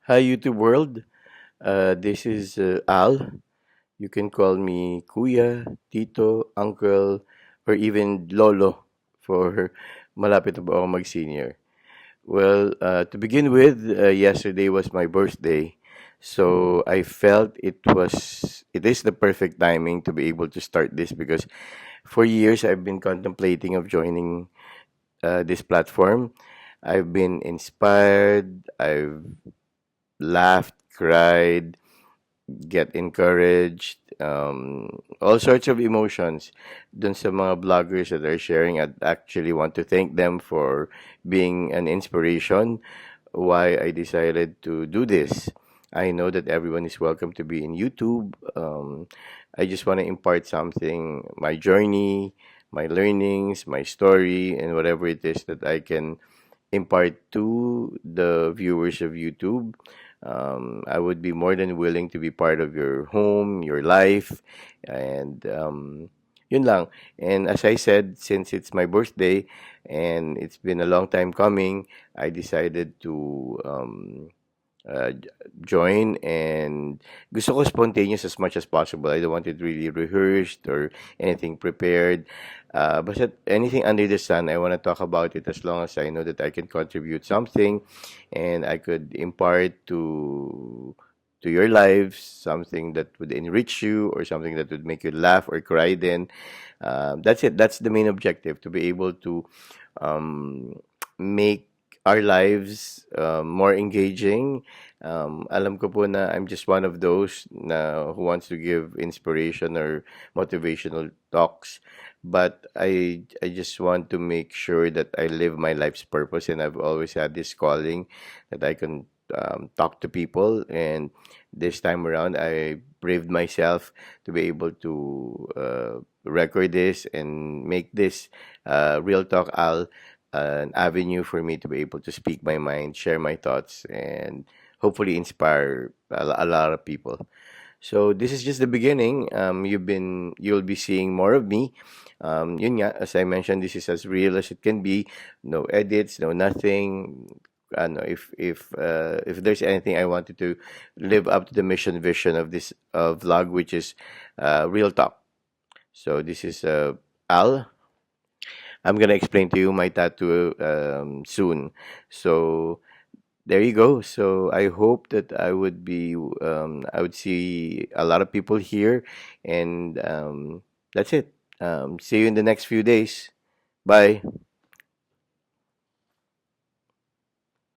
Hi, YouTube world. This is Al. You can call me Kuya, Tito, Uncle, or even Lolo for malapit na ba ako mag-senior. Well, to begin with, yesterday was my birthday. So I felt it is the perfect timing to be able to start this because for years I've been contemplating of joining this platform. I've been inspired, I've laughed, cried, get encouraged, all sorts of emotions dun sa mga vloggers that are sharing. I actually want to thank them for being an inspiration why I decided to do this. I know that everyone is welcome to be in YouTube. I just want to impart something, my journey, my learnings, my story, and whatever it is that I can impart to the viewers of YouTube. I would be more than willing to be part of your home, your life, and yun lang. And as I said, since it's my birthday and it's been a long time coming, I decided to uh, j- join, and gusto ko spontaneous as much as possible. I don't want it really rehearsed or anything prepared. But anything under the sun, I want to talk about it as long as I know that I can contribute something and I could impart to your lives something that would enrich you or something that would make you laugh or cry. Then that's it. That's the main objective, to be able to um, make our lives more engaging. Alam ko po na I'm just one of those na who wants to give inspiration or motivational talks, but I just want to make sure that I live my life's purpose, and I've always had this calling that I can talk to people. And this time around, I braved myself to be able to record this and make this real talk an avenue for me to be able to speak my mind, share my thoughts, and hopefully inspire a lot of people. So this is just the beginning. You'll be seeing more of me. Yun nga, as I mentioned, this is as real as it can be. No edits, no nothing. Ano, if there's anything, I wanted to live up to the mission vision of this vlog, which is real talk. So this is Al. I'm gonna explain to you my tattoo soon. So there you go. So I hope that I would see a lot of people here, and that's it. See you in the next few days. Bye.